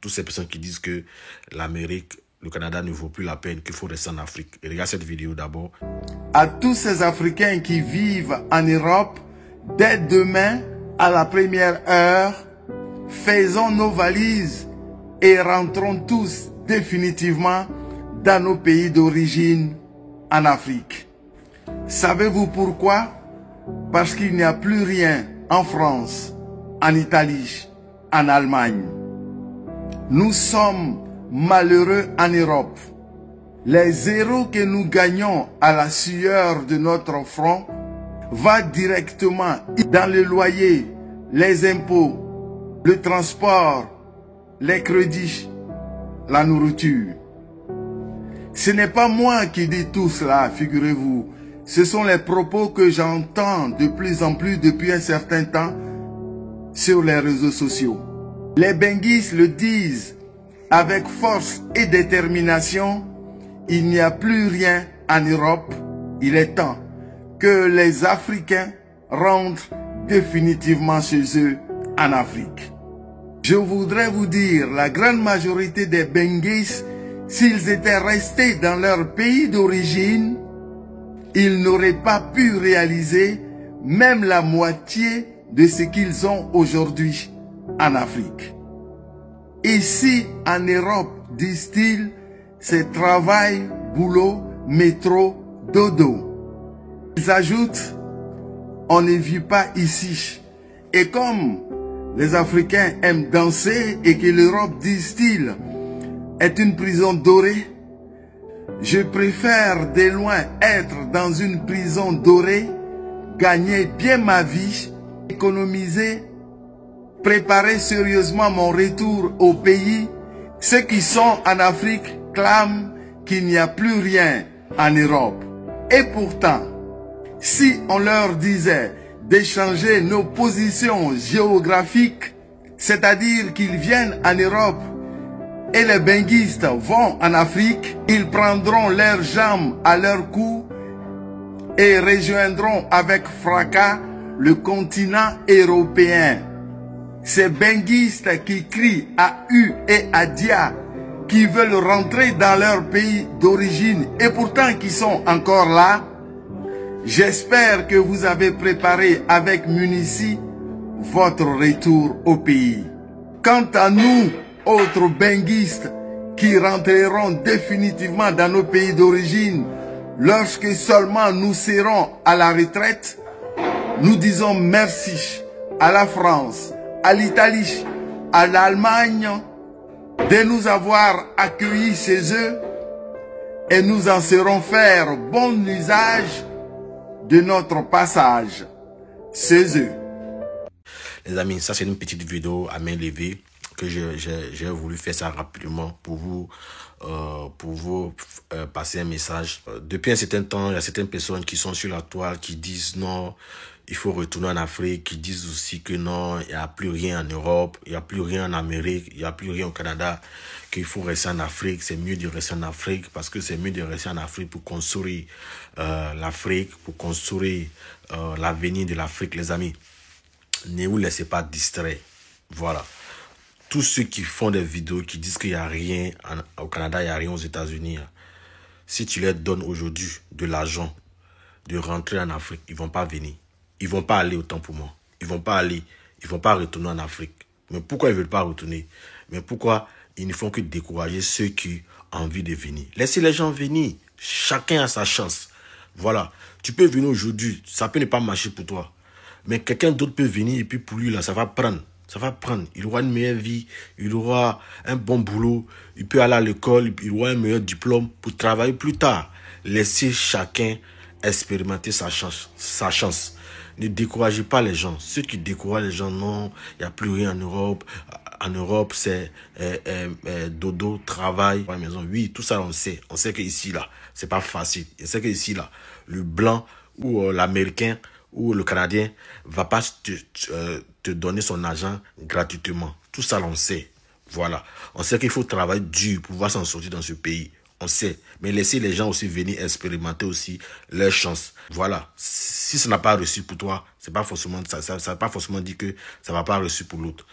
toutes ces personnes qui disent que l'Amérique, le Canada ne vaut plus la peine, qu'il faut rester en Afrique. Et regarde cette vidéo d'abord. À tous ces Africains qui vivent en Europe, dès demain, à la première heure, faisons nos valises et rentrons tous définitivement dans nos pays d'origine en Afrique. Savez-vous pourquoi? Parce qu'il n'y a plus rien en France, en Italie, en Allemagne. Nous sommes malheureux en Europe. Les zéros que nous gagnons à la sueur de notre front va directement dans le loyer, les impôts, le transport, les crédits, la nourriture. Ce n'est pas moi qui dis tout cela, figurez-vous. Ce sont les propos que j'entends de plus en plus depuis un certain temps sur les réseaux sociaux. Les benguistes le disent avec force et détermination. Il n'y a plus rien en Europe. Il est temps que les Africains rentrent définitivement chez eux en Afrique. Je voudrais vous dire, la grande majorité des benguistes, s'ils étaient restés dans leur pays d'origine, ils n'auraient pas pu réaliser même la moitié de ce qu'ils ont aujourd'hui en Afrique. Ici, en Europe, disent-ils, c'est travail, boulot, métro, dodo. Ils ajoutent, on ne vit pas ici. Et comme les Africains aiment danser et que l'Europe, disent-ils, est une prison dorée, je préfère de loin être dans une prison dorée, gagner bien ma vie, économiser, préparer sérieusement mon retour au pays. Ceux qui sont en Afrique clament qu'il n'y a plus rien en Europe. Et pourtant, si on leur disait d'échanger nos positions géographiques, c'est-à-dire qu'ils viennent en Europe et les benguistes vont en Afrique, ils prendront leurs jambes à leur cou et rejoindront avec fracas le continent européen. Ces benguistes qui crient à U et à Dia, qui veulent rentrer dans leur pays d'origine et pourtant qui sont encore là, j'espère que vous avez préparé avec munici votre retour au pays. Quant à nous, autres benguistes qui rentreront définitivement dans nos pays d'origine lorsque seulement nous serons à la retraite, nous disons merci à la France, à l'Italie, à l'Allemagne de nous avoir accueillis chez eux et nous en serons faire bon usage de notre passage chez eux. Les amis, ça c'est une petite vidéo à main levée que j'ai voulu faire ça rapidement pour vous passer un message. Depuis un certain temps, il y a certaines personnes qui sont sur la toile qui disent non, il faut retourner en Afrique, qui disent aussi que non, il n'y a plus rien en Europe, il n'y a plus rien en Amérique, il n'y a plus rien au Canada, qu'il faut rester en Afrique, c'est mieux de rester en Afrique parce que c'est mieux de rester en Afrique pour construire l'Afrique, pour construire l'avenir de l'Afrique, les amis. Ne vous laissez pas distraire. Voilà. Tous ceux qui font des vidéos qui disent qu'il n'y a rien au Canada, il n'y a rien aux États-Unis, si tu leur donnes aujourd'hui de l'argent de rentrer en Afrique, ils ne vont pas venir. Ils ne vont pas aller autant pour moi. Ils ne vont pas aller. Ils ne vont pas retourner en Afrique. Mais pourquoi ils ne veulent pas retourner? Mais pourquoi ils ne font que décourager ceux qui ont envie de venir? Laissez les gens venir. Chacun a sa chance. Voilà. Tu peux venir aujourd'hui. Ça peut ne pas marcher pour toi. Mais quelqu'un d'autre peut venir et puis pour lui, là, ça va prendre. Ça va prendre. Il aura une meilleure vie. Il aura un bon boulot. Il peut aller à l'école. Il aura un meilleur diplôme pour travailler plus tard. Laissez chacun expérimenter sa chance. Ne découragez pas les gens. Ceux qui découragent les gens, non, il n'y a plus rien en Europe. En Europe, c'est dodo, travail, à la maison. Oui, tout ça, on sait. On sait qu'ici, là, c'est pas facile. On sait qu'ici, là, le blanc ou l'Américain ou le Canadien va pas te donner son argent gratuitement. Tout ça, on sait. Voilà. On sait qu'il faut travailler dur pour pouvoir s'en sortir dans ce pays. On sait. Mais laissez les gens aussi venir expérimenter aussi leur chance. Voilà. Si ça n'a pas reçu pour toi, c'est pas forcément, ça n'a pas forcément dit que ça va pas reçu pour l'autre.